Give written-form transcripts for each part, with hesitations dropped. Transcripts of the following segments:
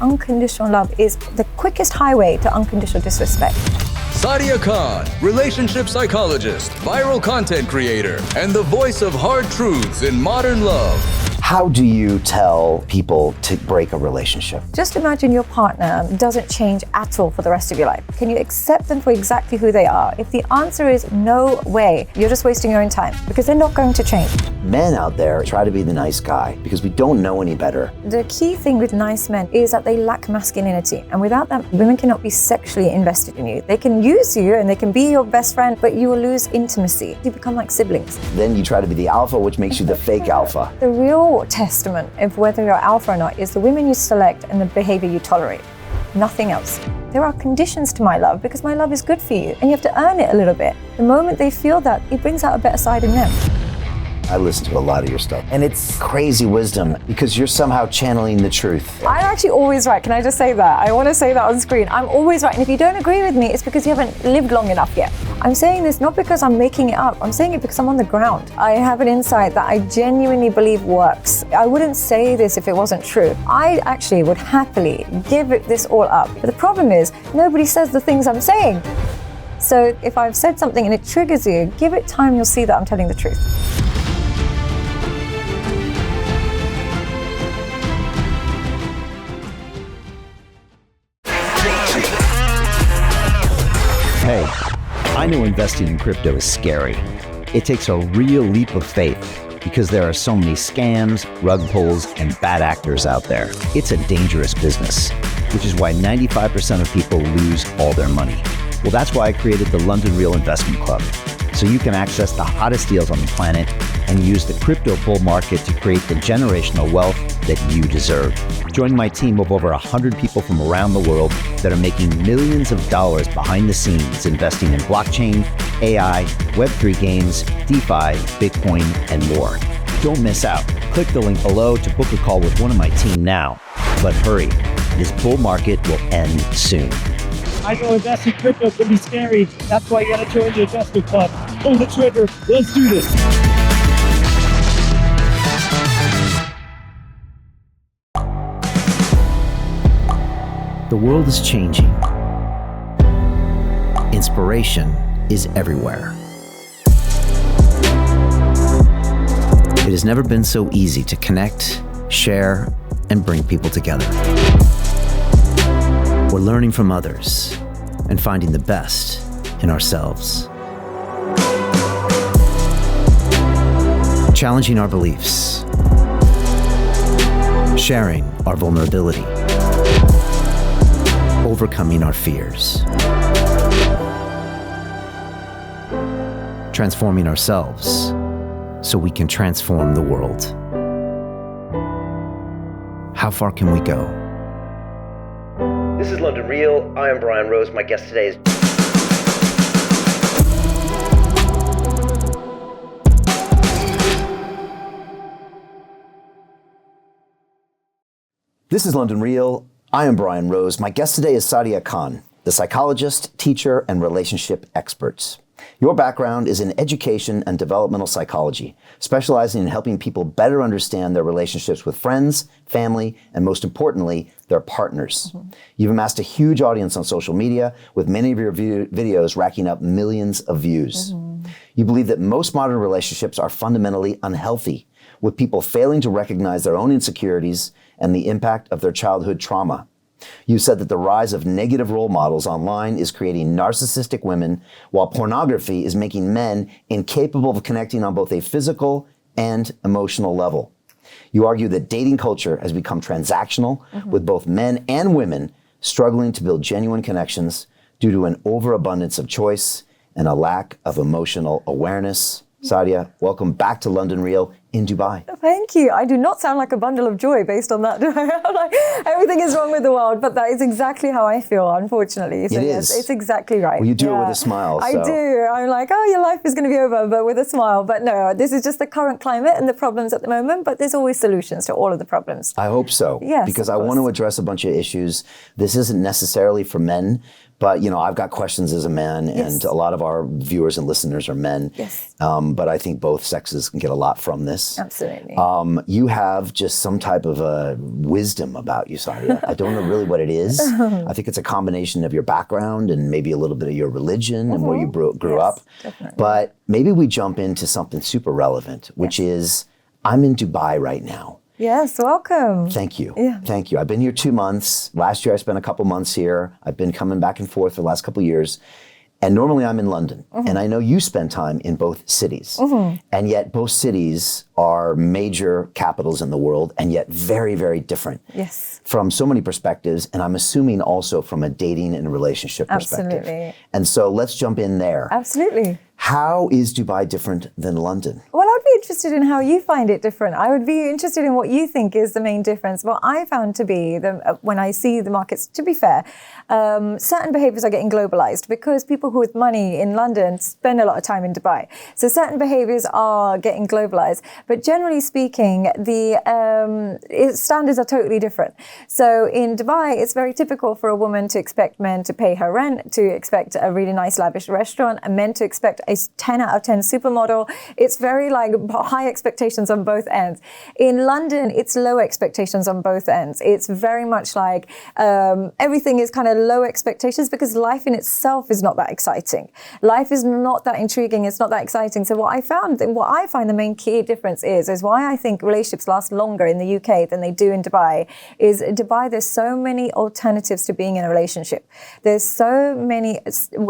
unconditional love is the quickest highway to unconditional disrespect. Sadia Khan, relationship psychologist, viral content creator, and the voice of hard truths in modern love. How do you tell people to break a relationship? Just imagine your partner doesn't change at all for the rest of your life. Can you accept them for exactly who they are? If the answer is no way, you're just wasting your own time because they're not going to change. Men out there try to be the nice guy because we don't know any better. The key thing with nice men is that they lack masculinity. And without that, women cannot be sexually invested in you. They can use you and they can be your best friend, but you will lose intimacy. You become like siblings. Then you try to be the alpha, which makes you the fake alpha. The real testament of whether you're alpha or not is the women you select and the behavior you tolerate. Nothing else. There are conditions to my love because my love is good for you and you have to earn it a little bit. The moment they feel that, it brings out a better side in them. I listen to a lot of your stuff, and it's crazy wisdom because you're somehow channeling the truth. I'm actually always right. Can I just say that? I want to say that on screen. I'm always right. And if you don't agree with me, it's because you haven't lived long enough yet. I'm saying this not because I'm making it up. I'm saying it because I'm on the ground. I have an insight that I genuinely believe works. I wouldn't say this if it wasn't true. I actually would happily give this all up. But the problem is, nobody says the things I'm saying. So if I've said something and it triggers you, give it time, you'll see that I'm telling the truth. Hey, I know investing in crypto is scary. It takes a real leap of faith because there are so many scams, rug pulls, and bad actors out there. It's a dangerous business, which is why 95% of people lose all their money. Well, that's why I created the London Real Investment Club, so you can access the hottest deals on the planet and use the crypto bull market to create the generational wealth that you deserve. Join my team of over 100 people from around the world that are making millions of dollars behind the scenes investing in blockchain, AI, Web3 games, DeFi, Bitcoin, and more. Don't miss out. Click the link below to book a call with one of my team now. But hurry, this bull market will end soon. I know investing crypto can be scary. That's why you gotta join the investment club. Pull the trigger. Let's do this. The world is changing. Inspiration is everywhere. It has never been so easy to connect, share, and bring people together. We're learning from others and finding the best in ourselves. Challenging our beliefs. Sharing our vulnerability. Overcoming our fears. Transforming ourselves so we can transform the world. How far can we go? This is London Real. I am Brian Rose. My guest today is... This is London Real. I am Brian Rose. My guest today is Sadia Khan, the psychologist, teacher, and relationship expert. Your background is in education and developmental psychology, specializing in helping people better understand their relationships with friends, family, and most importantly, their partners. Mm-hmm. You've amassed a huge audience on social media, with many of your videos racking up millions of views. Mm-hmm. You believe that most modern relationships are fundamentally unhealthy, with people failing to recognize their own insecurities and the impact of their childhood trauma. You said that the rise of negative role models online is creating narcissistic women, while pornography is making men incapable of connecting on both a physical and emotional level. You argue that dating culture has become transactional, with both men and women struggling to build genuine connections due to an overabundance of choice and a lack of emotional awareness. Sadia, welcome back to London Real in Dubai. Thank you. I do not sound like a bundle of joy based on that. I'm like, everything is wrong with the world, but that is exactly how I feel, unfortunately. So it yes, is. It's exactly right. Well, you do it with a smile. I so. do. I'm like, oh, your life is going to be over, but with a smile. But no, this is just the current climate and the problems at the moment, but there's always solutions to all of the problems. I hope so. Yes, because I want to address a bunch of issues. This isn't necessarily for men, but I've got questions as a man, and a lot of our viewers and listeners are men. Yes. But I think both sexes can get a lot from this. Absolutely. Absolutely. You have just some type of a wisdom about you, Sadia. I don't know really what it is. I think it's a combination of your background and maybe a little bit of your religion and where you grew Yes, up. definitely. But maybe we jump into something super relevant, which is I'm in Dubai right now. Yes, welcome. Thank you. Yeah. Thank you. I've been here 2 months. Last year I spent a couple months here. I've been coming back and forth for the last couple years. And normally I'm in London. And I know you spend time in both cities. And yet both cities are major capitals in the world and yet very, very different. Yes. From so many perspectives. And I'm assuming also from a dating and relationship perspective. Absolutely. And so let's jump in there. Absolutely. How is Dubai different than London? Well, I'd be interested in how you find it different. I would be interested in what you think is the main difference. What I found to be, when I see the markets, to be fair, certain behaviors are getting globalized because people who with money in London spend a lot of time in Dubai. So certain behaviors are getting globalized. But generally speaking, the standards are totally different. So in Dubai, it's very typical for a woman to expect men to pay her rent, to expect a really nice lavish restaurant, and men to expect a 10 out of 10 supermodel. It's very like high expectations on both ends. In London, it's low expectations on both ends. It's very much like everything is kind of low expectations because life in itself is not that exciting. Life is not that intriguing. It's not that exciting. So what I find the main key difference is why I think relationships last longer in the UK than they do in Dubai is in Dubai, there's so many alternatives to being in a relationship. There's so many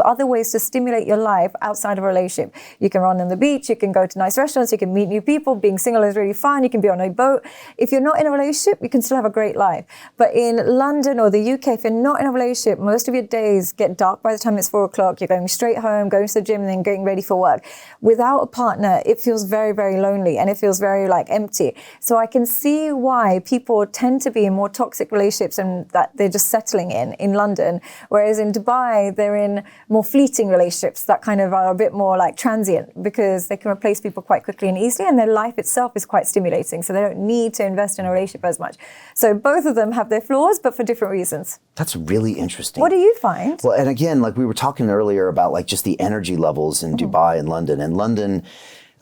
other ways to stimulate your life outside of a relationship. You can run on the beach, you can go to nice restaurants, you can meet new people. Being single is really fun. You can be on a boat. If you're not in a relationship, you can still have a great life. But in London or the UK, if you're not in a relationship, most of your days get dark by the time it's 4 o'clock. You're going straight home, going to the gym, and then getting ready for work. Without a partner, it feels very, very lonely and it feels very like empty. So I can see why people tend to be in more toxic relationships and that they're just settling in London. Whereas in Dubai, they're in more fleeting relationships that kind of are a bit more like transient because they can replace people quite quickly and easily, and their life itself is quite stimulating. So they don't need to invest in a relationship as much. So both of them have their flaws, but for different reasons. That's really interesting. What do you find? Well, and again, like we were talking earlier about like just the energy levels in Dubai and London. And London,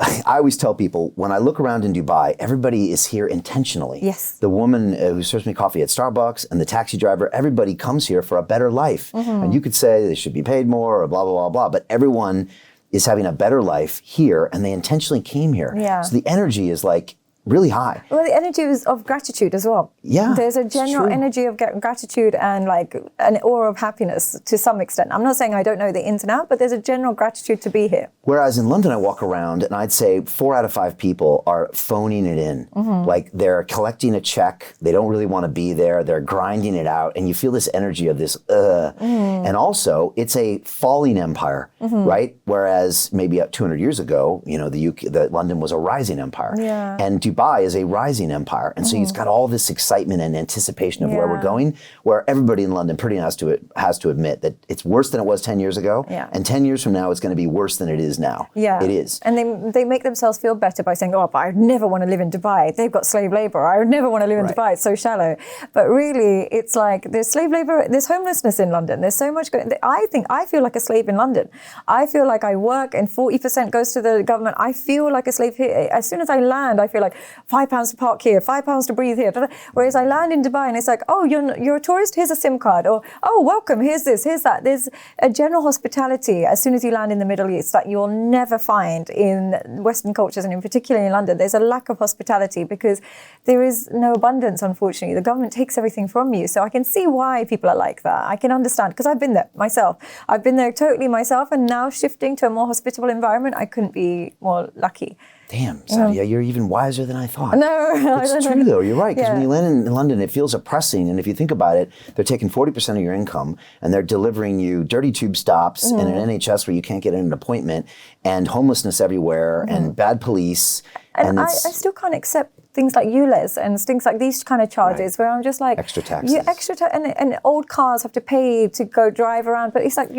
I always tell people, when I look around in Dubai, everybody is here intentionally. Yes. The woman who serves me coffee at Starbucks and the taxi driver, everybody comes here for a better life. And you could say they should be paid more or blah, blah, blah, blah. But everyone is having a better life here and they intentionally came here. Yeah. So the energy is like really high. Well, the energy is of gratitude as well. Yeah, there's a general true. energy of gratitude and like an aura of happiness to some extent. I'm not saying I don't know the ins and outs, but there's a general gratitude to be here. Whereas in London, I walk around and I'd say 4 out of 5 people are phoning it in. Like they're collecting a check. They don't really want to be there. They're grinding it out. And you feel this energy of this, And also, it's a falling empire, right? Whereas maybe 200 years ago, you know, London was a rising empire. Yeah. And Dubai is a rising empire. And so it's got all this excitement and anticipation of where we're going, where everybody in London pretty much has to admit that it's worse than it was 10 years ago. Yeah. And 10 years from now, it's going to be worse than it is now. Yeah. It is. And they make themselves feel better by saying, oh, but I would never want to live in Dubai. They've got slave labor. I would never want to live in Dubai. It's so shallow. But really, it's like there's slave labor, there's homelessness in London. There's so much going. I feel like a slave in London. I feel like I work and 40% goes to the government. I feel like a slave here. As soon as I land, I feel like £5 to park here, £5 to breathe here. Whereas I land in Dubai and it's like, oh, you're a tourist, here's a SIM card. Or, oh, welcome, here's this, here's that. There's a general hospitality as soon as you land in the Middle East that you'll never find in Western cultures, and in particular in London. There's a lack of hospitality because there is no abundance, unfortunately. The government takes everything from you. So I can see why people are like that. I can understand, because I've been there myself. I've been there totally myself, and now shifting to a more hospitable environment, I couldn't be more lucky. Damn, Sadia, you're even wiser than I thought. No, it's true though. You're right, because when you land in London, it feels oppressing. And if you think about it, they're taking 40% of your income and they're delivering you dirty tube stops and an NHS where you can't get an appointment, and homelessness everywhere and bad police. And I still can't accept things like ULEZ and things like these kind of charges, where I'm just like, extra taxes. And old cars have to pay to go drive around, but it's like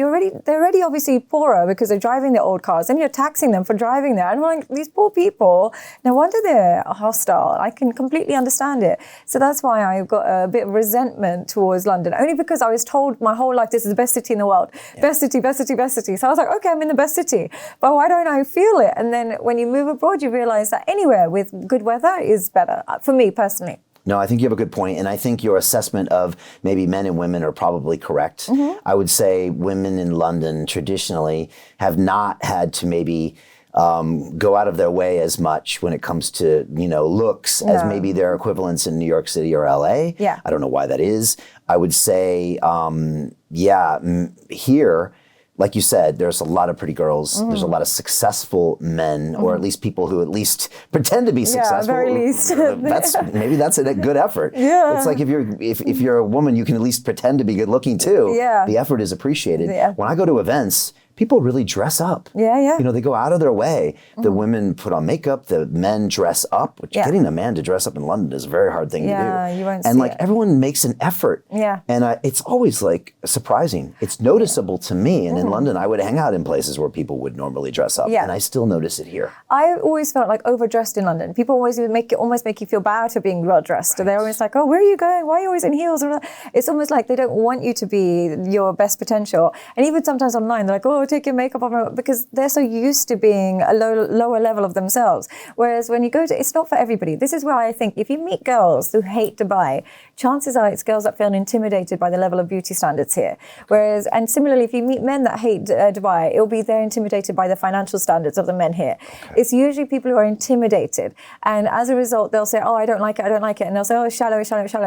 they're already obviously poorer because they're driving their old cars, and you're taxing them for driving there. And I'm like, these poor people, no wonder they're hostile. I can completely understand it. So that's why I've got a bit of resentment towards London, only because I was told my whole life this is the best city in the world. Best city, best city, best city. So I was like, okay, I'm in the best city, but why don't I feel it? And then when you move abroad, you realize that anywhere with good weather is better, for me personally. No, I think you have a good point, and I think your assessment of maybe men and women are probably correct. I would say women in London traditionally have not had to maybe go out of their way as much when it comes to, looks as maybe their equivalents in New York City or LA. Yeah. I don't know why that is. I would say, here, like you said, there's a lot of pretty girls. There's a lot of successful men, or at least people who at least pretend to be successful. Yeah, very least. Maybe that's a good effort. Yeah. It's like if you're a woman, you can at least pretend to be good looking too. Yeah. The effort is appreciated. Yeah. When I go to events, people really dress up. Yeah. They go out of their way. The women put on makeup, the men dress up, which getting a man to dress up in London is a very hard thing to do. Yeah, you won't and see like it. everyone makes an effort. Yeah. And it's always like surprising. It's noticeable to me. And in London, I would hang out in places where people would normally dress up. Yeah. And I still notice it here. I always felt like overdressed in London. People always almost make you feel bad for being well dressed. Right. They're always like, oh, where are you going? Why are you always in heels? It's almost like they don't want you to be your best potential. And even sometimes online, they're like, oh, take your makeup off, because they're so used to being a lower level of themselves. Whereas when you go to, it's not for everybody. This is where I think if you meet girls who hate Dubai, chances are it's girls that feel intimidated by the level of beauty standards here. Whereas, and similarly, if you meet men that hate Dubai, it'll be they're intimidated by the financial standards of the men here. Okay. It's usually people who are intimidated. And as a result, they'll say, oh, I don't like it. And they'll say, oh, shallow.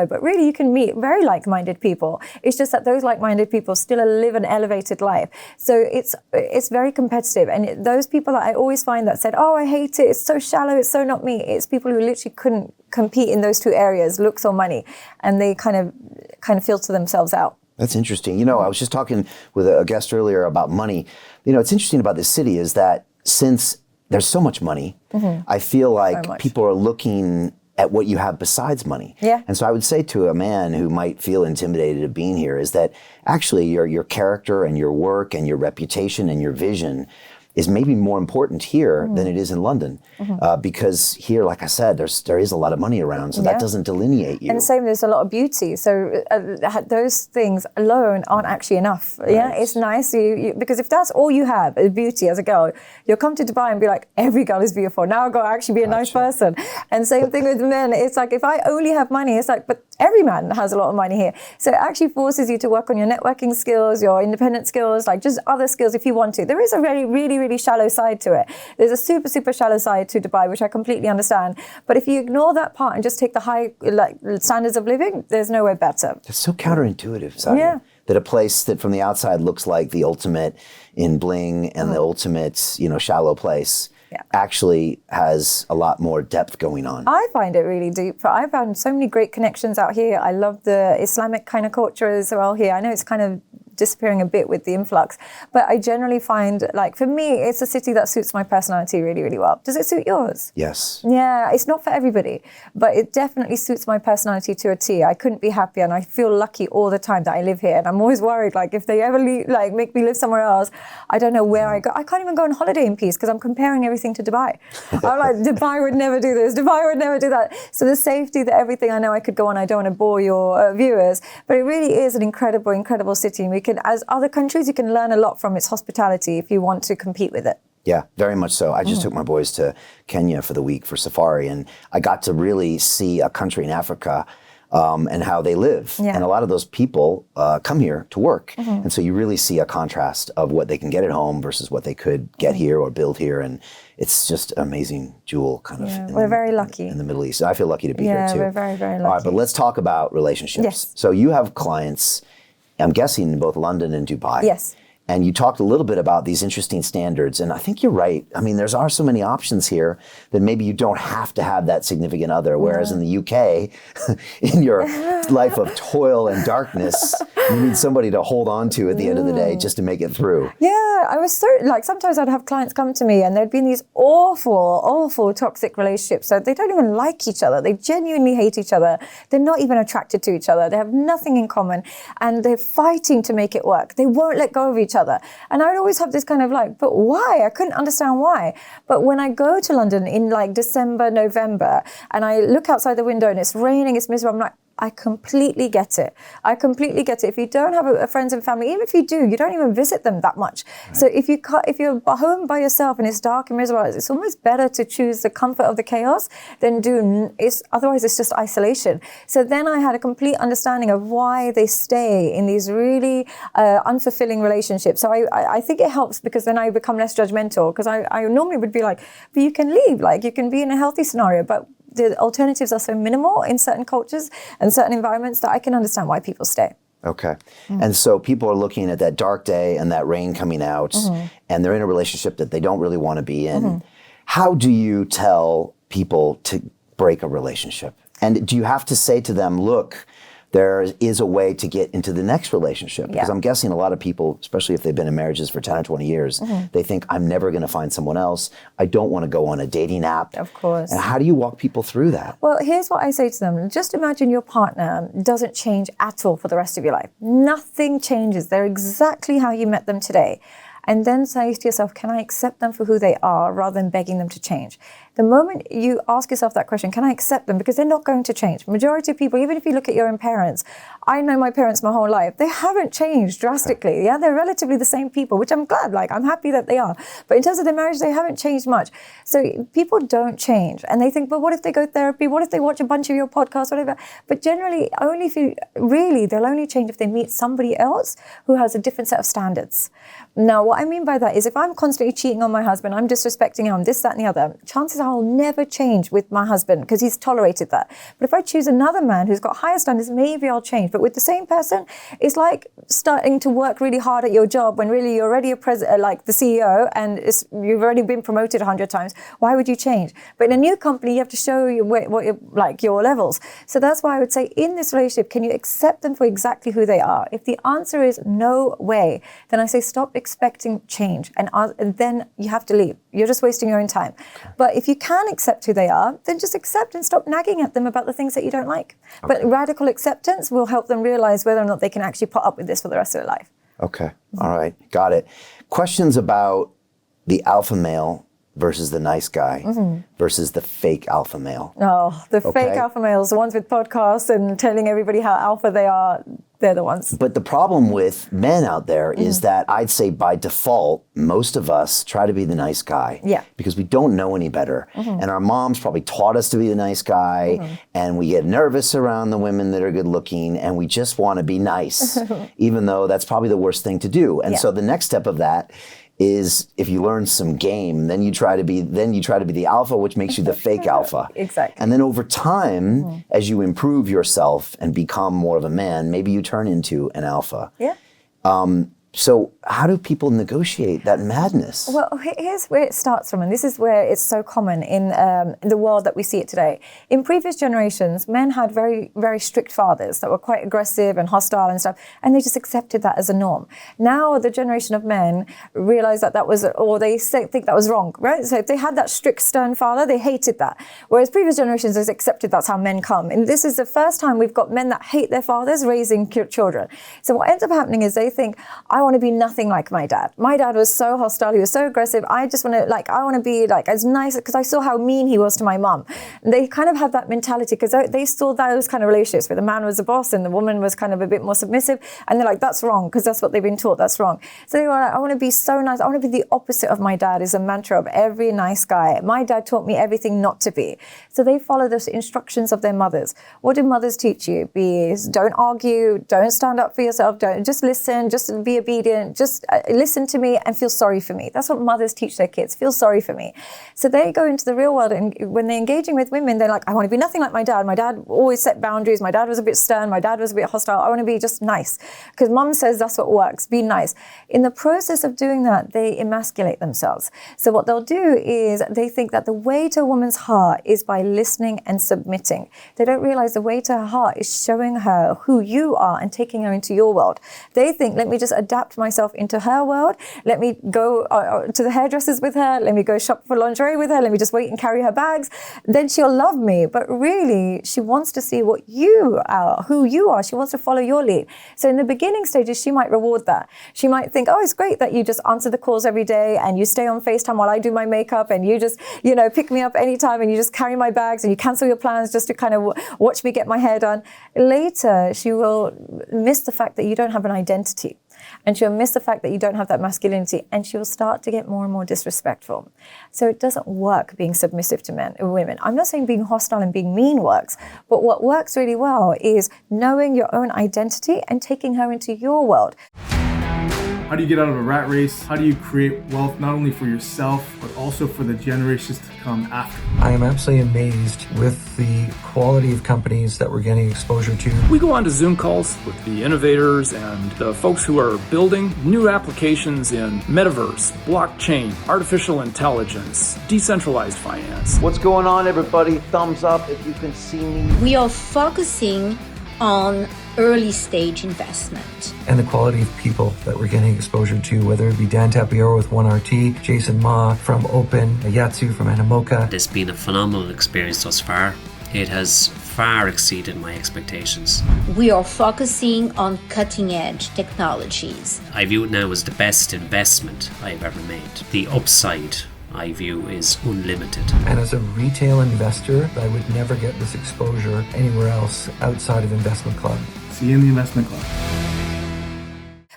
But really, you can meet very like-minded people. It's just that those like-minded people still live an elevated life. So it's very competitive. And those people that I always find that said, oh, I hate it. It's so shallow. It's so not me. It's people who literally couldn't compete in those two areas, looks or money. And they kind of filter themselves out. That's interesting. I was just talking with a guest earlier about money. It's interesting about this city is that since there's so much money, I feel like people are looking at what you have besides money. Yeah. And so I would say to a man who might feel intimidated of being here is that actually your character and your work and your reputation and your vision is maybe more important here than it is in London. Because here, like I said, there is a lot of money around, so that doesn't delineate you. And same, there's a lot of beauty. So those things alone aren't actually enough. Right. Yeah, it's nice because if that's all you have is beauty as a girl, you'll come to Dubai and be like, every girl is beautiful. Now I've got to actually be a nice person. And same thing with men. It's like, if I only have money, it's like, but every man has a lot of money here. So it actually forces you to work on your networking skills, your independent skills, like just other skills if you want to. There is a really shallow side to it. There's a super shallow side to Dubai, which I completely understand. But if you ignore that part and just take the high standards of living, there's nowhere better. It's so counterintuitive, Sadia. Yeah. That a place that from the outside looks like the ultimate in bling and the ultimate, shallow place actually has a lot more depth going on. I find it really deep. I found so many great connections out here. I love the Islamic kind of culture as well here. I know it's kind of disappearing a bit with the influx, but I generally find, like, for me, it's a city that suits my personality really well. Does it suit yours? Yes. Yeah, it's not for everybody, but it definitely suits my personality to a T. I couldn't be happier, and I feel lucky all the time that I live here. And I'm always worried, like, if they ever make me live somewhere else, I don't know where I go. I can't even go on holiday in peace because I'm comparing everything to Dubai. I'm like, Dubai would never do this. Dubai would never do that. So the safety, that everything, I know I could go on. I don't want to bore your viewers, but it really is an incredible city. And we can, as other countries, you can learn a lot from its hospitality if you want to compete with it. Yeah, very much so. I just took my boys to Kenya for the week for safari, and I got to really see a country in Africa and how they live. Yeah. And a lot of those people come here to work. And so you really see a contrast of what they can get at home versus what they could get here or build here. And it's just an amazing jewel kind of. We're very lucky. In the Middle East. I feel lucky to be here too. Yeah, we're very lucky. All right, but let's talk about relationships. Yes. So you have clients, I'm guessing, in both London and Dubai. Yes. And you talked a little bit about these interesting standards, and I think you're right. I mean, there are so many options here that maybe you don't have to have that significant other, whereas in the UK, in your life of toil and darkness, You need somebody to hold on to at the end of the day just to make it through. Yeah, I was so, like, sometimes I'd have clients come to me and there'd been these awful toxic relationships. So they don't even like each other. They genuinely hate each other. They're not even attracted to each other. They have nothing in common and they're fighting to make it work. They won't let go of each other. And I'd always have this kind of like, but why? I couldn't understand why. But when I go to London in like December, November, and I look outside the window and it's raining, it's miserable, I'm like, I completely get it. I completely get it. If you don't have a friends and family, even if you do, you don't even visit them that much. Right. So if you're home by yourself and it's dark and miserable, it's almost better to choose the comfort of the chaos than otherwise it's just isolation. So then I had a complete understanding of why they stay in these really unfulfilling relationships. So I think it helps because then I become less judgmental, because I normally would be like, but you can leave, like you can be in a healthy scenario, but the alternatives are so minimal in certain cultures and certain environments that I can understand why people stay. Okay. And so people are looking at that dark day and that rain coming out, and they're in a relationship that they don't really want to be in. How do you tell people to break a relationship? And do you have to say to them, look, there is a way to get into the next relationship? Because I'm guessing a lot of people, especially if they've been in marriages for 10 or 20 years, they think, I'm never going to find someone else. I don't want to go on a dating app. Of course. And how do you walk people through that? Well, here's what I say to them. Just imagine your partner doesn't change at all for the rest of your life. Nothing changes. They're exactly how you met them today. And then say to yourself, can I accept them for who they are rather than begging them to change? The moment you ask yourself that question, can I accept them? Because they're not going to change. Majority of people, even if you look at your own parents, I know my parents my whole life, they haven't changed drastically. Yeah, they're relatively the same people, which I'm glad, like I'm happy that they are. But in terms of their marriage, they haven't changed much. So people don't change. And they think, but what if they go therapy? What if they watch a bunch of your podcasts, whatever? But generally, they'll only change if they meet somebody else who has a different set of standards. Now, what I mean by that is if I'm constantly cheating on my husband, I'm disrespecting him, this, that, and the other, chances are I'll never change with my husband because he's tolerated that. But if I choose another man who's got higher standards, maybe I'll change. But with the same person, it's like starting to work really hard at your job when really you're already like the CEO and you've already been promoted 100 times. Why would you change? But in a new company, you have to show your levels. So that's why I would say in this relationship, can you accept them for exactly who they are? If the answer is no way, then I say stop expecting change and then you have to leave. You're just wasting your own time. But if you can accept who they are, then just accept and stop nagging at them about the things that you don't like. Okay. But radical acceptance will help them realize whether or not they can actually put up with this for the rest of their life. Okay. All right. Got it. Questions about the alpha male versus the nice guy versus the fake alpha male. Oh, the fake alpha males, the ones with podcasts and telling everybody how alpha they are, they're the ones. But the problem with men out there is that I'd say by default, most of us try to be the nice guy because we don't know any better. And our moms probably taught us to be the nice guy and we get nervous around the women that are good looking and we just want to be nice, even though that's probably the worst thing to do. And so the next step of that is if you learn some game, then you try to be the alpha, which makes you the fake alpha. Exactly. And then over time, as you improve yourself and become more of a man, maybe you turn into an alpha. Yeah. So how do people negotiate that madness? Well, here's where it starts from, and this is where it's so common in the world that we see it today. In previous generations, men had very, very strict fathers that were quite aggressive and hostile and stuff, and they just accepted that as a norm. Now, the generation of men realize that was, or they think that was wrong, right? So if they had that strict, stern father, they hated that. Whereas previous generations has accepted that's how men come. And this is the first time we've got men that hate their fathers raising children. So what ends up happening is they think, I want to be nothing like my dad. My dad was so hostile. He was so aggressive. I want to be like as nice because I saw how mean he was to my mum. And they kind of have that mentality because they saw those kind of relationships where the man was the boss and the woman was kind of a bit more submissive. And they're like, that's wrong because that's what they've been taught. That's wrong. So they were like, I want to be so nice. I want to be the opposite of my dad is a mantra of every nice guy. My dad taught me everything not to be. So they follow the instructions of their mothers. What did mothers teach you? Don't argue. Don't stand up for yourself. Don't just listen. Just be a obedient, just listen to me and feel sorry for me. That's what mothers teach their kids, feel sorry for me. So they go into the real world, and when they're engaging with women, they're like, I want to be nothing like my dad. My dad always set boundaries. My dad was a bit stern. My dad was a bit hostile. I want to be just nice. Because mom says that's what works, be nice. In the process of doing that, they emasculate themselves. So what they'll do is they think that the way to a woman's heart is by listening and submitting. They don't realize the way to her heart is showing her who you are and taking her into your world. They think, let me just adapt myself into her world. Let me go to the hairdressers with her. Let me go shop for lingerie with her. Let me just wait and carry her bags. Then she'll love me. But really, she wants to see what you are, who you are. She wants to follow your lead. So in the beginning stages, she might reward that. She might think, oh, it's great that you just answer the calls every day and you stay on FaceTime while I do my makeup and you just, pick me up anytime and you just carry my bags and you cancel your plans just to kind of watch me get my hair done. Later, she will miss the fact that you don't have an identity. And she'll miss the fact that you don't have that masculinity, and she'll start to get more and more disrespectful. So it doesn't work being submissive to women. I'm not saying being hostile and being mean works, but what works really well is knowing your own identity and taking her into your world. How do you get out of a rat race? How do you create wealth not only for yourself, but also for the generations to come after? I am absolutely amazed with the quality of companies that we're getting exposure to. We go on to Zoom calls with the innovators and the folks who are building new applications in metaverse, blockchain, artificial intelligence, decentralized finance. What's going on, everybody? Thumbs up if you can see me. We are focusing on early stage investment. And the quality of people that we're getting exposure to, whether it be Dan Tapiero with 1RT, Jason Ma from Open, Yatsu from Animoca. It's been a phenomenal experience thus far. It has far exceeded my expectations. We are focusing on cutting edge technologies. I view it now as the best investment I've ever made. The upside I view is unlimited. And as a retail investor, I would never get this exposure anywhere else outside of Investment Club. See you in the Investment Club.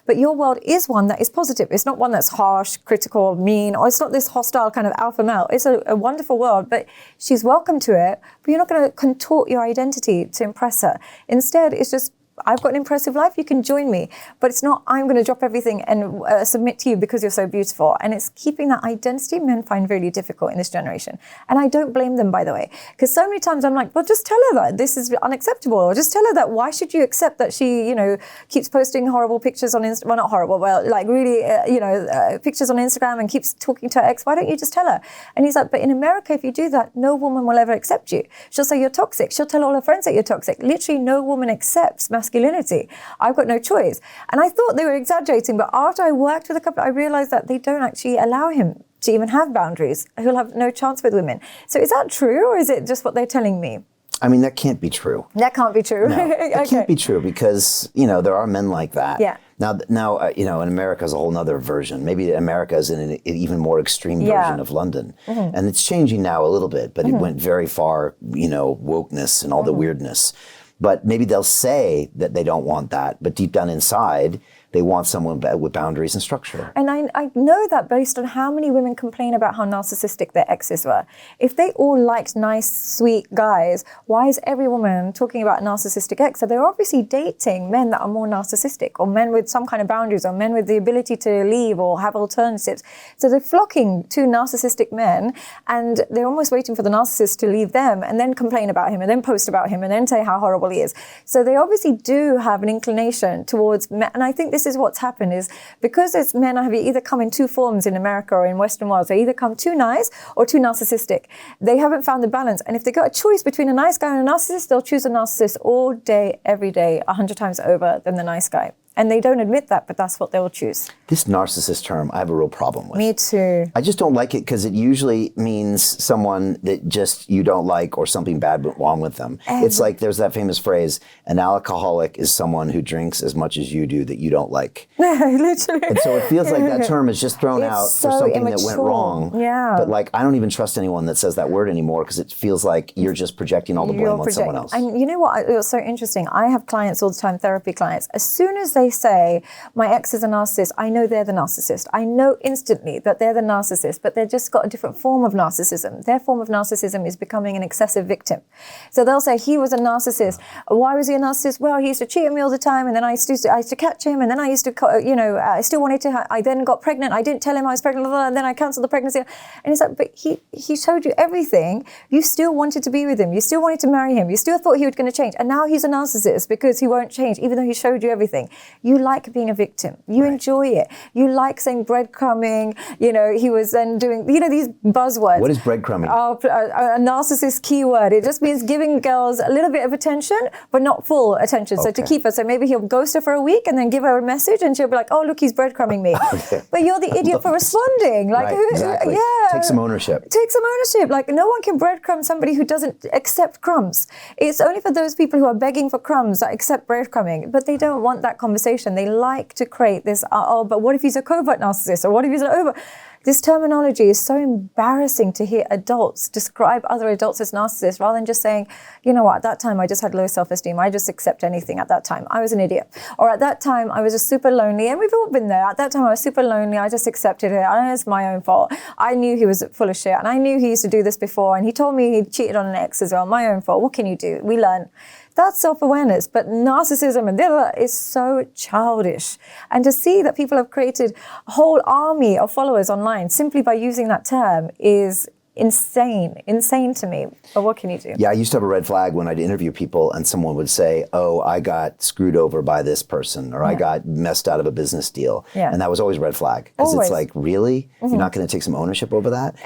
But your world is one that is positive. It's not one that's harsh, critical, mean, or it's not this hostile kind of alpha male. It's a wonderful world, but she's welcome to it, but you're not going to contort your identity to impress her. Instead, it's just, I've got an impressive life, you can join me. But it's not, I'm going to drop everything and submit to you because you're so beautiful. And it's keeping that identity men find really difficult in this generation. And I don't blame them, by the way. Because so many times I'm like, well, just tell her that this is unacceptable. Or just tell her that, why should you accept that she, keeps posting horrible pictures on Instagram? Well, not horrible, well, like really, pictures on Instagram and keeps talking to her ex. Why don't you just tell her? And he's like, but in America, if you do that, no woman will ever accept you. She'll say you're toxic. She'll tell all her friends that you're toxic. Literally, no woman accepts masculinity. I've got no choice. And I thought they were exaggerating, but after I worked with a couple, I realized that they don't actually allow him to even have boundaries. He'll have no chance with women. So is that true, or is it just what they're telling me? I mean, that can't be true. That can't be true. No, that can't be true because, there are men like that. Yeah. Now, in America is a whole nother version. Maybe America is in an even more extreme version of London. Mm-hmm. And it's changing now a little bit, but it went very far, wokeness and all the weirdness. But maybe they'll say that they don't want that, but deep down inside, they want someone with boundaries and structure. And I know that based on how many women complain about how narcissistic their exes were. If they all liked nice, sweet guys, why is every woman talking about a narcissistic ex? So they're obviously dating men that are more narcissistic, or men with some kind of boundaries, or men with the ability to leave or have alternatives. So they're flocking to narcissistic men, and they're almost waiting for the narcissist to leave them and then complain about him and then post about him and then say how horrible he is. So they obviously do have an inclination towards men. And I think this is what's happened is because as men have either come in two forms in America or in Western worlds, they either come too nice or too narcissistic. They haven't found the balance. And if they got a choice between a nice guy and a narcissist, they'll choose a narcissist all day, every day, 100 times over than the nice guy. And they don't admit that, but that's what they'll choose. This narcissist term, I have a real problem with. Me too. I just don't like it because it usually means someone that just you don't like or something bad went wrong with them. It's like there's that famous phrase, an alcoholic is someone who drinks as much as you do that you don't like. Literally. And so it feels like that term is just thrown out for something that went wrong. Yeah. But like, I don't even trust anyone that says that word anymore because it feels like you're just projecting all the blame on someone else. And you know what? It was so interesting. I have clients all the time, therapy clients. As soon as they I say my ex is a narcissist, I know they're the narcissist. I know instantly that they're the narcissist, but they've just got a different form of narcissism. Their form of narcissism is becoming an excessive victim. So they'll say he was a narcissist. Why was he a narcissist? Well, he used to cheat on me all the time, and then I used to catch him, and then I used to, I still wanted to. I then got pregnant. I didn't tell him I was pregnant, and then I cancelled the pregnancy. And it's like, but he showed you everything. You still wanted to be with him. You still wanted to marry him. You still thought he was going to change, and now he's a narcissist because he won't change, even though he showed you everything. You like being a victim. You enjoy it. You like saying breadcrumbing. He was then doing, these buzzwords. What is breadcrumbing? A narcissist keyword. It just means giving girls a little bit of attention, but not full attention. So to keep her. So maybe he'll ghost her for a week and then give her a message, and she'll be like, oh, look, he's breadcrumbing me. But you're the idiot for responding. Like, exactly. Yeah. Take some ownership. Like, no one can breadcrumb somebody who doesn't accept crumbs. It's only for those people who are begging for crumbs that accept breadcrumbing, but they don't want that conversation. They like to create this, but what if he's a covert narcissist? Or what if he's an overt? This terminology is so embarrassing to hear adults describe other adults as narcissists rather than just saying, you know what, at that time I just had low self-esteem. I just accept anything at that time. I was an idiot. Or at that time I was just super lonely. And we've all been there. At that time I was super lonely. I just accepted it. And it's my own fault. I knew he was full of shit. And I knew he used to do this before. And he told me he cheated on an ex as well. My own fault. What can you do? We learn. That's self-awareness, but narcissism and the other is so childish. And to see that people have created a whole army of followers online simply by using that term is insane to me. But what can you do? Yeah, I used to have a red flag when I'd interview people and someone would say, oh, I got screwed over by this person, or I got messed out of a business deal. Yeah. And that was always a red flag. Because it's like, really? You're not going to take some ownership over that?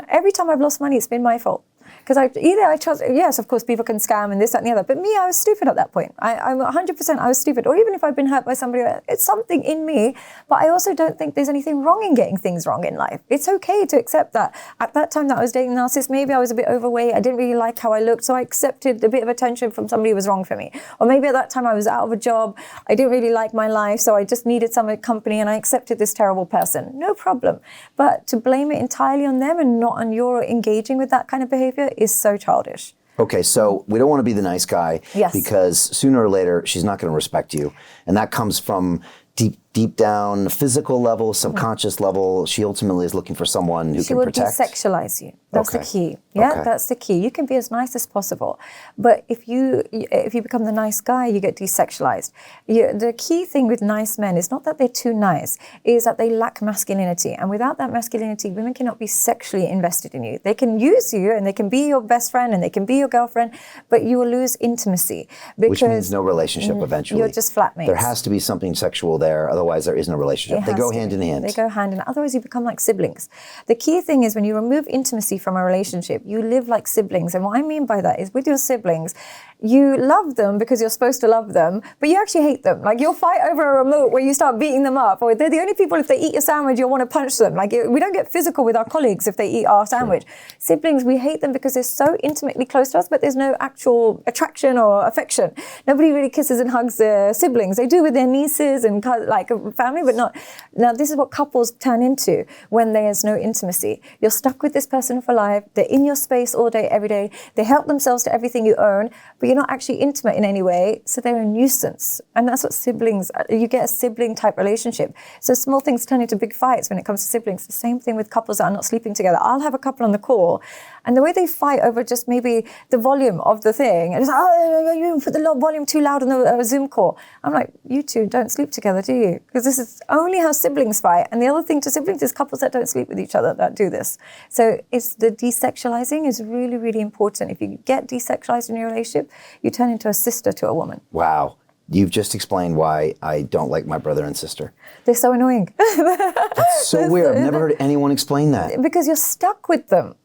Every time I've lost money, it's been my fault. Because I trust, yes, of course, people can scam and this, that, and the other. But me, I was stupid at that point. I'm 100% I was stupid. Or even if I've been hurt by somebody, it's something in me. But I also don't think there's anything wrong in getting things wrong in life. It's okay to accept that. At that time that I was dating a narcissist, maybe I was a bit overweight. I didn't really like how I looked. So I accepted a bit of attention from somebody who was wrong for me. Or maybe at that time I was out of a job. I didn't really like my life. So I just needed some company and I accepted this terrible person. No problem. But to blame it entirely on them and not on your engaging with that kind of behavior is so childish. Okay, so we don't want to be the nice guy because sooner or later she's not going to respect you. And that comes from deep down, physical level, subconscious level. She ultimately is looking for someone who can protect. She will desexualize you. That's the key. Yeah, that's the key. You can be as nice as possible, but if you become the nice guy, you get desexualized. The key thing with nice men is not that they're too nice, is that they lack masculinity. And without that masculinity, women cannot be sexually invested in you. They can use you and they can be your best friend and they can be your girlfriend, but you will lose intimacy. Which means no relationship eventually. You're just flatmates. There has to be something sexual there, otherwise there is no relationship. They go hand in hand. They go hand in hand. Otherwise you become like siblings. The key thing is when you remove intimacy from a relationship, you live like siblings. And what I mean by that is with your siblings, you love them because you're supposed to love them, but you actually hate them. Like you'll fight over a remote where you start beating them up, or they're the only people, if they eat your sandwich, you'll want to punch them. Like we don't get physical with our colleagues if they eat our sandwich. Siblings, we hate them because they're so intimately close to us, but there's no actual attraction or affection. Nobody really kisses and hugs their siblings. They do with their nieces and like a family, but not. Now, this is what couples turn into when there's no intimacy. You're stuck with this person for life. They're in your space all day, every day. They help themselves to everything you own, but you're not actually intimate in any way, so they're a nuisance. And that's what siblings, you get a sibling type relationship. So small things turn into big fights when it comes to siblings. The same thing with couples that are not sleeping together. I'll have a couple on the call, and the way they fight over just maybe the volume of the thing, and it's like, oh, you put the volume too loud on the Zoom call. I'm like, you two don't sleep together, do you? Because this is only how siblings fight. And the other thing to siblings is couples that don't sleep with each other that do this. So it's the desexualizing is really, really important. If you get desexualized in your relationship, you turn into a sister to a woman. Wow. You've just explained why I don't like my brother and sister. They're so annoying. That's so weird. I've never heard anyone explain that. Because you're stuck with them.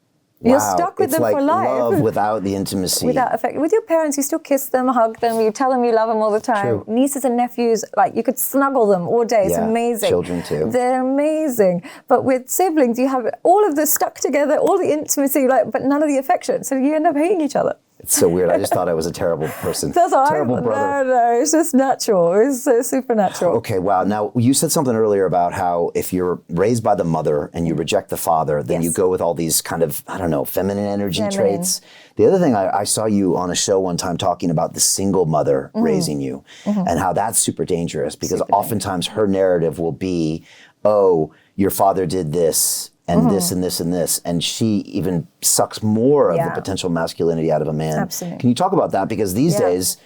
You're stuck with them like for life. Love without the intimacy. Without affect. With your parents, you still kiss them, hug them, you tell them you love them all the time. True. Nieces and nephews, like you could snuggle them all day. It's amazing. Children too. They're amazing. But with siblings, you have all of the stuck together, all the intimacy, but none of the affection. So you end up hating each other. It's so weird. I just thought I was a terrible person. That's all terrible right. brother. No, it's just natural. It's so supernatural. Okay, wow. Now, you said something earlier about how if you're raised by the mother and you reject the father, then you go with all these kind of, I don't know, feminine energy traits. The other thing, I saw you on a show one time talking about the single mother raising you and how that's super dangerous because oftentimes her narrative will be, oh, your father did this and this and this and this, and she even sucks more of the potential masculinity out of a man. Absolutely. Can you talk about that? Because these days,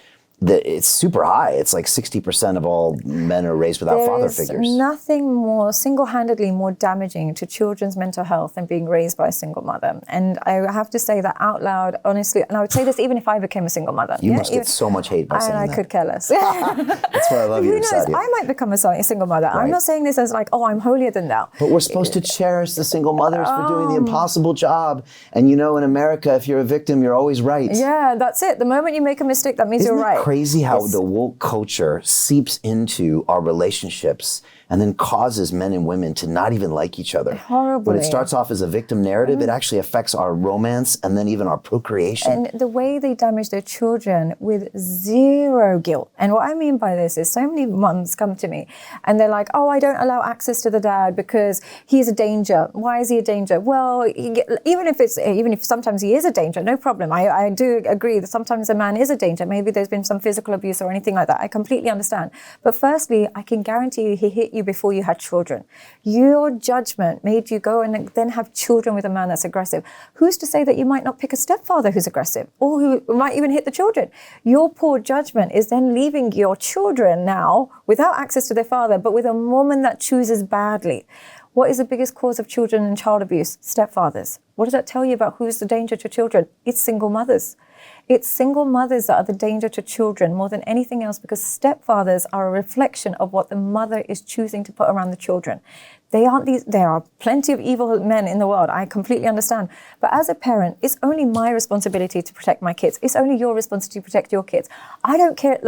it's super high. It's like 60% of all men are raised without father figures. There's nothing more single-handedly more damaging to children's mental health than being raised by a single mother. And I have to say that out loud, honestly, and I would say this even if I became a single mother. You must get so much hate by saying that. And I could care less. That's why I love you, Who knows? Sadia. I might become a single mother. Right. I'm not saying this as like, oh, I'm holier than thou. But we're supposed to cherish the single mothers for doing the impossible job. And you know, in America, if you're a victim, you're always right. Yeah, that's it. The moment you make a mistake, that means you're right. Isn't it crazy how the woke culture seeps into our relationships and then causes men and women to not even like each other? Horribly. When it starts off as a victim narrative, it actually affects our romance and then even our procreation. And the way they damage their children with zero guilt. And what I mean by this is so many moms come to me and they're like, oh, I don't allow access to the dad because he's a danger. Why is he a danger? Well, even if sometimes he is a danger, no problem. I do agree that sometimes a man is a danger. Maybe there's been some physical abuse or anything like that. I completely understand. But firstly, I can guarantee you he hit you before you had children. Your judgment made you go and then have children with a man that's aggressive. Who's to say that you might not pick a stepfather who's aggressive or who might even hit the children? Your poor judgment is then leaving your children now without access to their father, but with a woman that chooses badly. What is the biggest cause of children and child abuse? Stepfathers. What does that tell you about who's the danger to children? It's single mothers. It's single mothers that are the danger to children more than anything else because stepfathers are a reflection of what the mother is choosing to put around the children. There are plenty of evil men in the world. I completely understand. But as a parent, it's only my responsibility to protect my kids. It's only your responsibility to protect your kids. I don't care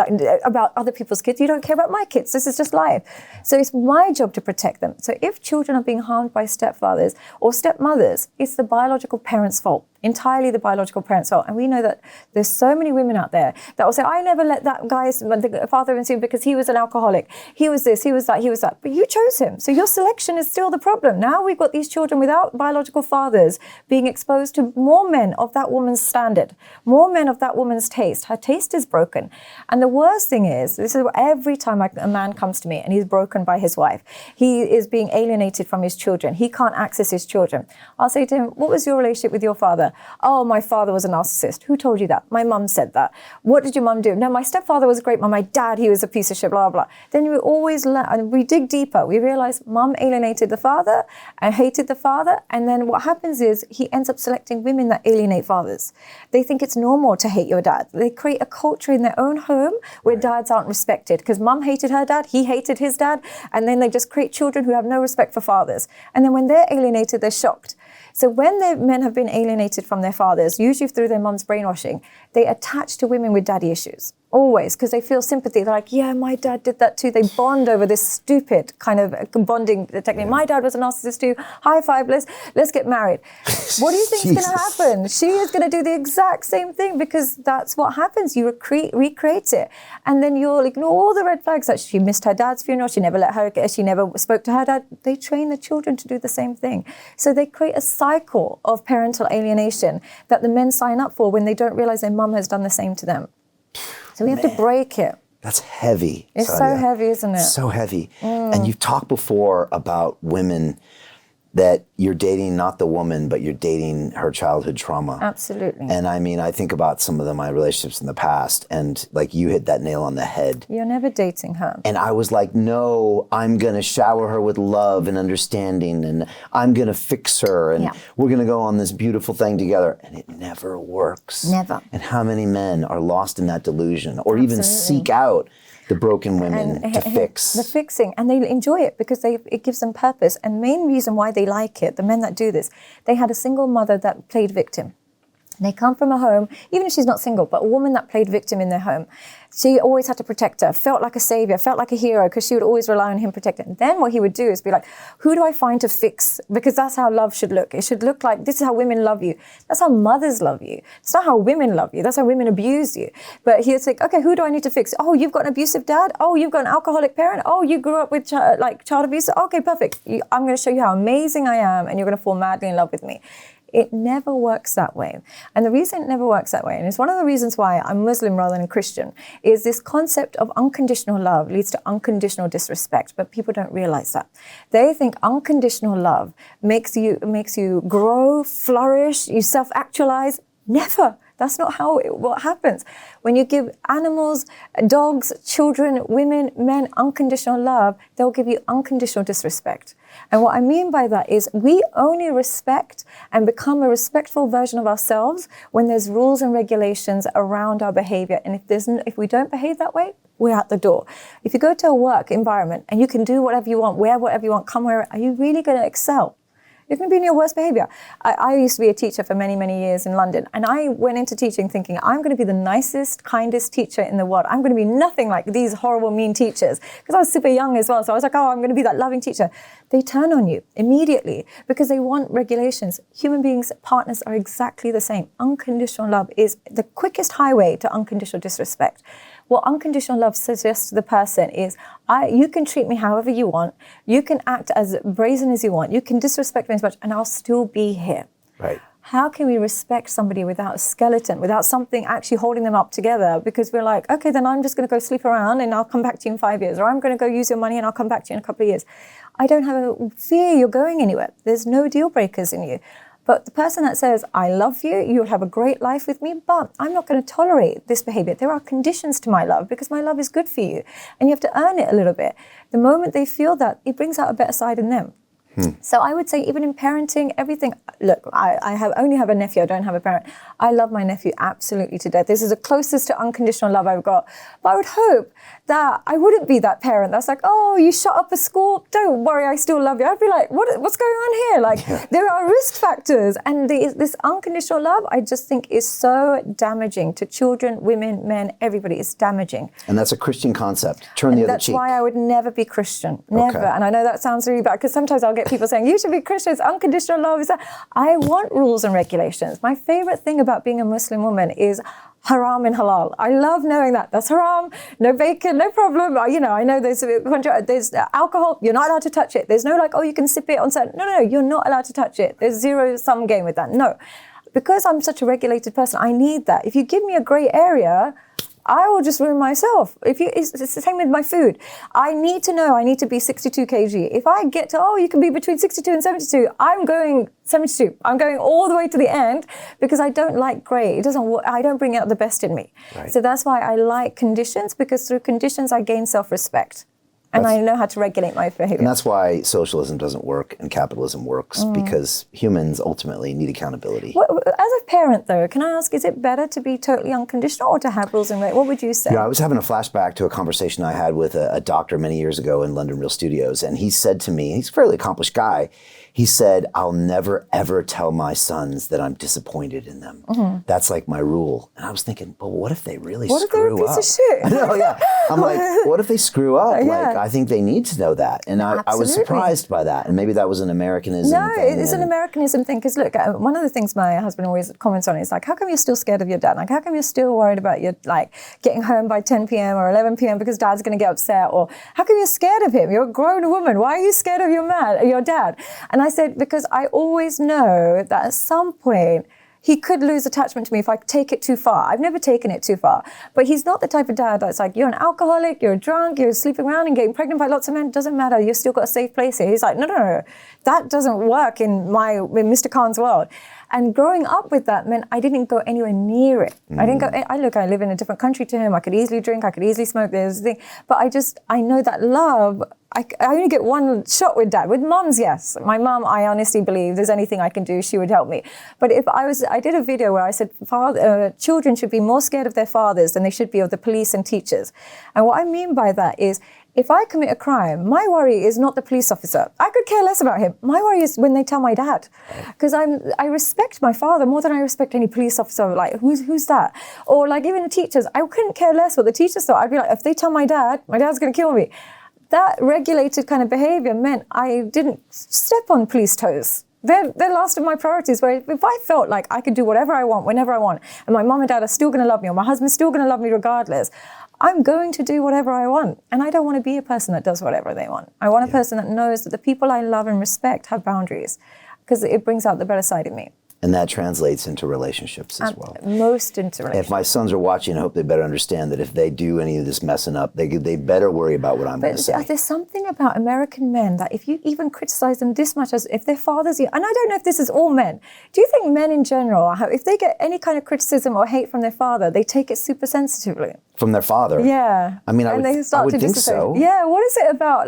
about other people's kids. You don't care about my kids. This is just life. So it's my job to protect them. So if children are being harmed by stepfathers or stepmothers, it's the biological parent's fault. Entirely the biological parent's fault. And we know that there's so many women out there that will say, I never let that guy's father in because he was an alcoholic. He was this, he was that, he was that. But you chose him. So your selection is still the problem. Now we've got these children without biological fathers being exposed to more men of that woman's standard, more men of that woman's taste. Her taste is broken. And the worst thing is, this is every time a man comes to me and he's broken by his wife, he is being alienated from his children. He can't access his children. I'll say to him, what was your relationship with your father? Oh, my father was a narcissist. Who told you that? My mum said that. What did your mum do? No, my stepfather was a great mum. My dad, he was a piece of shit, blah, blah, blah. Then we always learn, and we dig deeper. We realize mum alienated the father and hated the father. And then what happens is he ends up selecting women that alienate fathers. They think it's normal to hate your dad. They create a culture in their own home where dads aren't respected because mum hated her dad, he hated his dad. And then they just create children who have no respect for fathers. And then when they're alienated, they're shocked. So when the men have been alienated from their fathers, usually through their mum's brainwashing, they attach to women with daddy issues. Always, because they feel sympathy. They're like, yeah, my dad did that too. They bond over this stupid kind of bonding technique. Yeah. My dad was a narcissist too. High five, let's get married. What do you think is going to happen? She is going to do the exact same thing because that's what happens. You recreate it. And then you'll ignore all the red flags that she missed her dad's funeral. She never she never spoke to her dad. They train the children to do the same thing. So they create a cycle of parental alienation that the men sign up for when they don't realize their mum has done the same to them. So we have to break it. That's heavy. It's Sadia. so heavy, isn't it? So heavy. And you've talked before about women that you're dating not the woman, but you're dating her childhood trauma. Absolutely. And I mean, I think about some of my relationships in the past, and like you hit that nail on the head. You're never dating her. And I was like, no, I'm going to shower her with love and understanding, and I'm going to fix her, and we're going to go on this beautiful thing together. And it never works. Never. And how many men are lost in that delusion, or even seek out the broken women to fix. The fixing. And they enjoy it because it gives them purpose. And the main reason why they like it, the men that do this, they had a single mother that played victim. They come from a home, even if she's not single, but a woman that played victim in their home. She always had to protect her, felt like a savior, felt like a hero, because she would always rely on him protecting her. Then what he would do is be like, who do I find to fix? Because that's how love should look. It should look like, this is how women love you. That's how mothers love you. It's not how women love you. That's how women abuse you. But he would say, okay, who do I need to fix? Oh, you've got an abusive dad? Oh, you've got an alcoholic parent? Oh, you grew up with child abuse? Okay, perfect. I'm going to show you how amazing I am, and you're going to fall madly in love with me. It never works that way. And the reason it never works that way, and it's one of the reasons why I'm Muslim rather than Christian, is this concept of unconditional love leads to unconditional disrespect, but people don't realize that. They think unconditional love makes you grow, flourish, you self-actualize. Never. That's not what happens. When you give animals, dogs, children, women, men unconditional love, they'll give you unconditional disrespect. And what I mean by that is we only respect and become a respectful version of ourselves when there's rules and regulations around our behavior. And if we don't behave that way, we're out the door. If you go to a work environment and you can do whatever you want, wear whatever you want, come where, are you really going to excel? You're going to be in your worst behavior. I used to be a teacher for many, many years in London. And I went into teaching thinking, I'm going to be the nicest, kindest teacher in the world. I'm going to be nothing like these horrible, mean teachers. Because I was super young as well. So I was like, oh, I'm going to be that loving teacher. They turn on you immediately because they want regulations. Human beings, partners are exactly the same. Unconditional love is the quickest highway to unconditional disrespect. What unconditional love suggests to the person is, you can treat me however you want, you can act as brazen as you want, you can disrespect me as much, and I'll still be here. Right. How can we respect somebody without a skeleton, without something actually holding them up together? Because we're like, okay, then I'm just going to go sleep around and I'll come back to you in 5 years, or I'm going to go use your money and I'll come back to you in a couple of years. I don't have a fear you're going anywhere. There's no deal breakers in you. But the person that says, I love you, you'll have a great life with me, but I'm not going to tolerate this behavior. There are conditions to my love because my love is good for you. And you have to earn it a little bit. The moment they feel that, it brings out a better side in them. So I would say even in parenting, everything, look, I only have a nephew, I don't have a parent. I love my nephew absolutely to death. This is the closest to unconditional love I've got. But I would hope that I wouldn't be that parent that's like, oh, you shut up a school, don't worry, I still love you. I'd be like, what's going on here? Like, there are risk factors. And this unconditional love, I just think is so damaging to children, women, men, everybody. It's damaging. And that's a Christian concept. Turn the other cheek. That's why I would never be Christian. Never. Okay. And I know that sounds really bad because sometimes I'll get people saying, you should be Christian, it's unconditional love. Is that? I want rules and regulations. My favorite thing about being a Muslim woman is haram and halal. I love knowing that. That's haram, no bacon, no problem. I know there's alcohol, you're not allowed to touch it. There's no like, oh, you can sip it on certain. No, you're not allowed to touch it. There's zero-sum game with that. No. Because I'm such a regulated person, I need that. If you give me a gray area, I will just ruin myself. It's the same with my food. I need to know I need to be 62 kg. If I get to, you can be between 62 and 72, I'm going 72. I'm going all the way to the end because I don't like grey. I don't bring out the best in me. Right. So that's why I like conditions, because through conditions I gain self-respect. And I know how to regulate my behavior. And that's why socialism doesn't work and capitalism works, because humans ultimately need accountability. As a parent, though, can I ask, is it better to be totally unconditional or to have rules and regulations? What would you say? Yeah, I was having a flashback to a conversation I had with a doctor many years ago in London Real Studios. And he said to me, he's a fairly accomplished guy, he said, I'll never, ever tell my sons that I'm disappointed in them. Mm-hmm. That's like my rule. And I was thinking, but what if they really screw up? What if they're a piece of shit? I know, yeah. I'm like, what if they screw up? Yeah. Like, I think they need to know that. And I was surprised by that. And maybe that was an Americanism thing. No, it is an Americanism thing. Because look, one of the things my husband always comments on is like, how come you're still scared of your dad? Like, how come you're still worried about your, like, getting home by 10 p.m. or 11 p.m. because dad's going to get upset? Or how come you're scared of him? You're a grown woman. Why are you scared of your dad? And I said, because I always know that at some point, he could lose attachment to me if I take it too far. I've never taken it too far. But he's not the type of dad that's like, you're an alcoholic, you're drunk, you're sleeping around and getting pregnant by lots of men. Doesn't matter. You've still got a safe place here. He's like, no. That doesn't work in Mr. Khan's world. And growing up with that meant I didn't go anywhere near it. I didn't go, I live in a different country to him. I could easily drink, I could easily smoke, there's the thing. But I know that love, I only get one shot with dad. With mums, yes. My mum, I honestly believe there's anything I can do, she would help me. But if I did a video where I said children should be more scared of their fathers than they should be of the police and teachers. And what I mean by that is, if I commit a crime, my worry is not the police officer. I could care less about him. My worry is when they tell my dad, because I respect my father more than I respect any police officer. Like, who's that? Or like even the teachers, I couldn't care less what the teachers thought. I'd be like, if they tell my dad's going to kill me. That regulated kind of behavior meant I didn't step on police toes. They're last of my priorities, where if I felt like I could do whatever I want, whenever I want, and my mom and dad are still going to love me, or my husband's still going to love me regardless, I'm going to do whatever I want. And I don't want to be a person that does whatever they want. I want a person that knows that the people I love and respect have boundaries, because it brings out the better side of me. And that translates into relationships as well. Most into relationships. If my sons are watching, I hope they better understand that if they do any of this messing up, they better worry about what I'm going to say. There's something about American men that if you even criticize them this much, as if their fathers, and I don't know if this is all men, do you think men in general, if they get any kind of criticism or hate from their father, they take it super sensitively? From their father? Yeah. I mean, I would think so. Yeah, what is it about?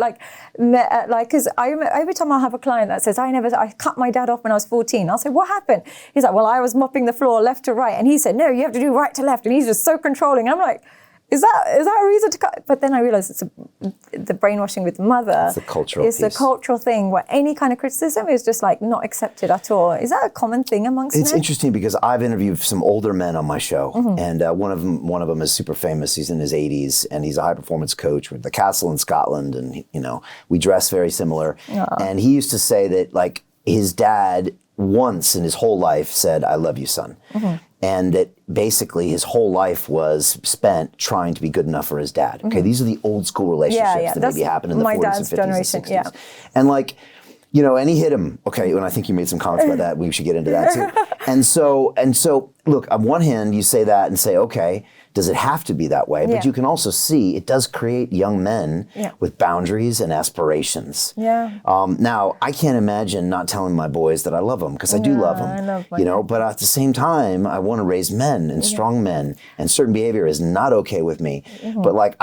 Because every time I have a client that says, I cut my dad off when I was 14, I'll say, what happened? He's like, well, I was mopping the floor left to right. And he said, no, you have to do right to left. And he's just so controlling. I'm like, is that a reason to cut? But then I realized it's the brainwashing with mother. It's the cultural piece. It's the cultural thing where any kind of criticism is just like not accepted at all. Is that a common thing amongst men? It's interesting because I've interviewed some older men on my show, and one of them is super famous. He's in his 80s, and he's a high performance coach with the Castle in Scotland, and we dress very similar. And he used to say that like his dad once in his whole life said, "I love you, son." And that basically his whole life was spent trying to be good enough for his dad. Okay, these are the old school relationships that maybe happened in the 40s and 50s and 60s. And like, and he hit him. Okay, and I think you made some comments about that. We should get into that too. And so, look, on one hand, you say that and say, okay, does it have to be that way? But you can also see it does create young men with boundaries and aspirations. Now, I can't imagine not telling my boys that I love them, because I do love them. I love my but at the same time, I want to raise men and strong men, and certain behavior is not okay with me. But like,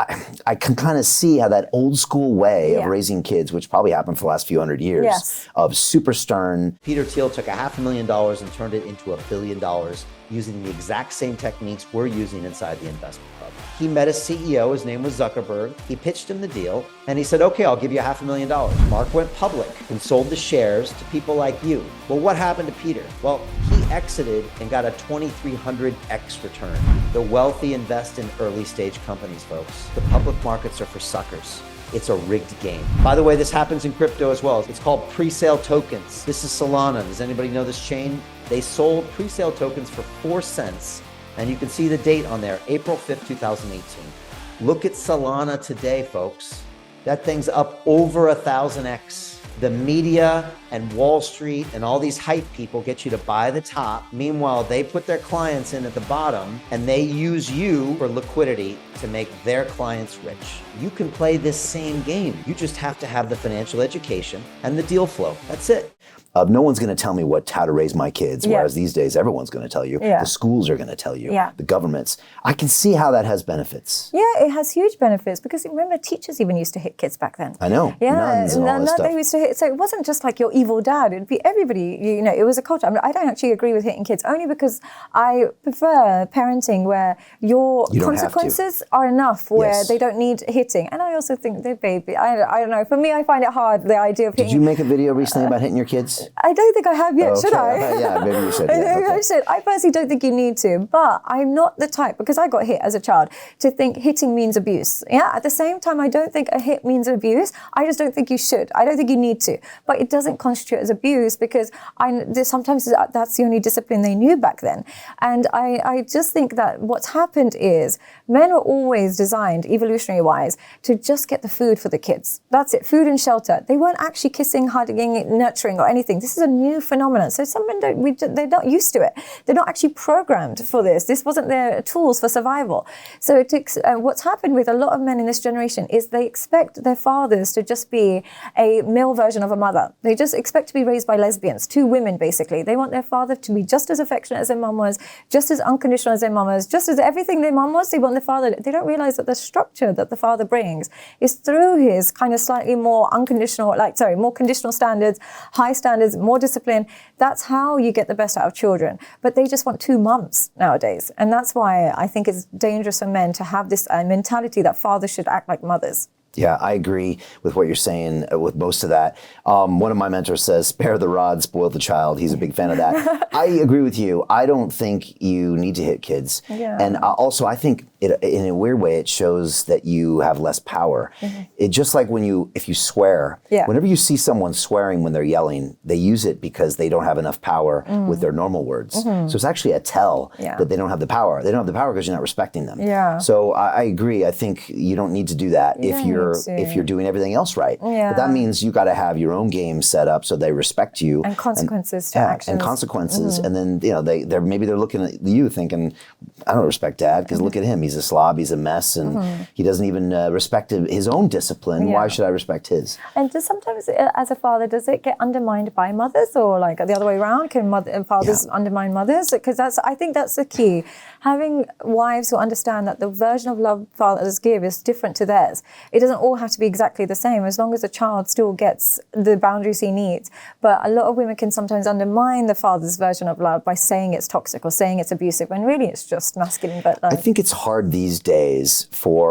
I can kind of see how that old school way of raising kids, which probably happened for the last few hundred years, of super stern. Peter Thiel took $500,000 and turned it into $1 billion using the exact same techniques we're using inside the investment club. He met a CEO, his name was Zuckerberg. He pitched him the deal, and he said, okay, I'll give you $500,000. Mark went public and sold the shares to people like you. Well, what happened to Peter? Well, he exited and got a 2,300x return. The wealthy invest in early stage companies, folks. The public markets are for suckers. It's a rigged game. By the way, this happens in crypto as well. It's called pre-sale tokens. This is Solana. Does anybody know this chain? They sold pre-sale tokens for 4 cents. And you can see the date on there, April 5th, 2018. Look at Solana today, folks. That thing's up over 1,000x. The media and Wall Street and all these hype people get you to buy the top. Meanwhile, they put their clients in at the bottom, and they use you for liquidity to make their clients rich. You can play this same game. You just have to have the financial education and the deal flow. That's it. No one's going to tell me how to raise my kids, whereas these days everyone's going to tell you. The schools are going to tell you. The governments. I can see how that has benefits. Yeah, it has huge benefits, because remember, teachers even used to hit kids back then. I know. Nuns and all that stuff. They used to hit. So it wasn't just like your evil dad. It'd be everybody. It was a culture. I mean, I don't actually agree with hitting kids, only because I prefer parenting where your consequences are enough, where they don't need hitting. And I also think they're baby. I don't know. For me, I find it hard, the idea of hitting. Did you make a video recently about hitting your kids? I don't think I have yet. Should I? Yeah, maybe you should. I should. I personally don't think you need to, but I'm not the type, because I got hit as a child, to think hitting means abuse. Yeah. At the same time, I don't think a hit means abuse. I just don't think you should. I don't think you need to. But it doesn't constitute as abuse, because sometimes that's the only discipline they knew back then. And I just think that what's happened is men were always designed, evolutionary-wise, to just get the food for the kids. That's it. Food and shelter. They weren't actually kissing, hugging, nurturing, or anything. This is a new phenomenon. So some men they're not used to it. They're not actually programmed for this. This wasn't their tools for survival. So it takes, what's happened with a lot of men in this generation is they expect their fathers to just be a male version of a mother. They just expect to be raised by lesbians, 2 women basically. They want their father to be just as affectionate as their mum was, just as unconditional as their mum was, just as everything their mum was. They want their father. They don't realize that the structure that the father brings is through his kind of slightly more more conditional standards, high standards, more discipline. That's how you get the best out of children. But they just want 2 mums nowadays. And that's why I think it's dangerous for men to have this mentality that fathers should act like mothers. Yeah, I agree with what you're saying with most of that. One of my mentors says, spare the rod, spoil the child. He's a big fan of that. I agree with you. I don't think you need to hit kids. Yeah. And also, I think in a weird way, it shows that you have less power. It just like if you swear, whenever you see someone swearing when they're yelling, they use it because they don't have enough power with their normal words. So it's actually a tell that they don't have the power. They don't have the power because you're not respecting them. Yeah. So I agree. I think you don't need to do that if you're doing everything else right. Yeah. But that means you got to have your own game set up so they respect you. And consequences to actions. And consequences. And then they're looking at you thinking, I don't respect Dad because look at him. He's a slob. He's a mess, and he doesn't even respect his own discipline. Why should I respect his? And sometimes, as a father, does it get undermined by mothers, or like the other way around? Can fathers undermine mothers? Because I think that's the key. Having wives who understand that the version of love fathers give is different to theirs. It doesn't all have to be exactly the same, as long as the child still gets the boundaries he needs. But a lot of women can sometimes undermine the father's version of love by saying it's toxic or saying it's abusive, when really it's just masculine. But I think it's hard these days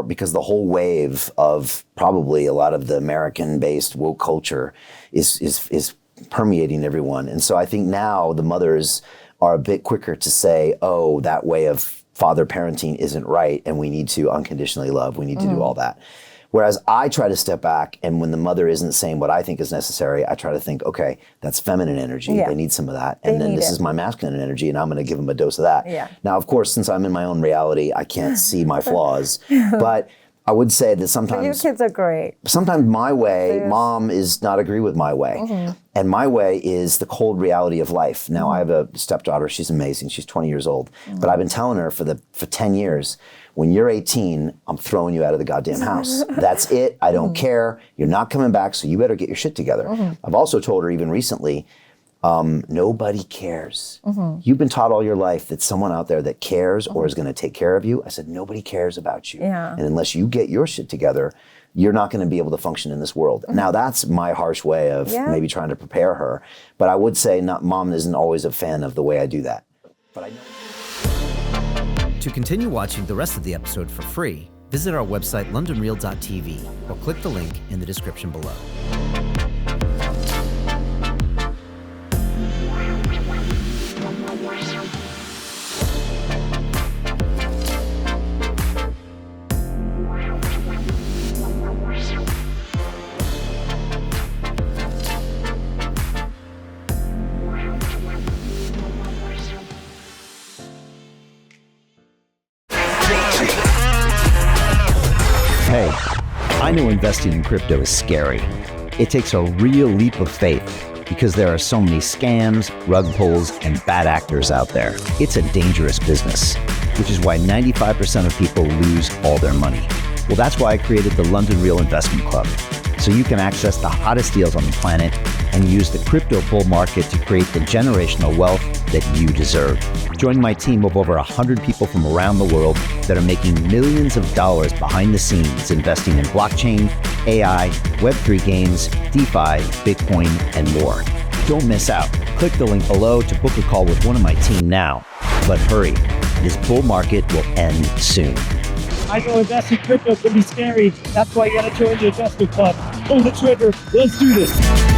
because the whole wave of probably a lot of the American-based woke culture is permeating everyone. And so I think now the mothers are a bit quicker to say, oh, that way of father parenting isn't right, and we need to unconditionally love, we need to do all that. Whereas I try to step back, and when the mother isn't saying what I think is necessary, I try to think, okay, that's feminine energy. They need some of that. And then this is my masculine energy, and I'm going to give them a dose of that. Yeah. Now, of course, since I'm in my own reality, I can't see my flaws. But I would say that sometimes... But your kids are great. Sometimes my way, mom is not agree with my way. And my way is the cold reality of life. Now, I have a stepdaughter. She's amazing. She's 20 years old. But I've been telling her for 10 years, when you're 18, I'm throwing you out of the goddamn house. That's it. I don't care. You're not coming back, so you better get your shit together. I've also told her even recently, nobody cares. You've been taught all your life that someone out there that cares or is going to take care of you. I said, nobody cares about you. And unless you get your shit together, you're not going to be able to function in this world. Now, that's my harsh way of maybe trying to prepare her. But I would say mom isn't always a fan of the way I do that. But I know. To continue watching the rest of the episode for free, visit our website londonreal.tv or click the link in the description below. Hey, I know investing in crypto is scary. It takes a real leap of faith because there are so many scams, rug pulls, and bad actors out there. It's a dangerous business, which is why 95% of people lose all their money. Well, that's why I created the London Real Investment Club, so you can access the hottest deals on the planet and use the crypto bull market to create the generational wealth that you deserve. Join my team of over 100 people from around the world that are making millions of dollars behind the scenes investing in blockchain, AI, Web3 games, DeFi, Bitcoin, and more. Don't miss out. Click the link below to book a call with one of my team now. But hurry, this bull market will end soon. I know investing crypto can be scary. That's why you gotta join the investment club. Pull the trigger. Let's do this.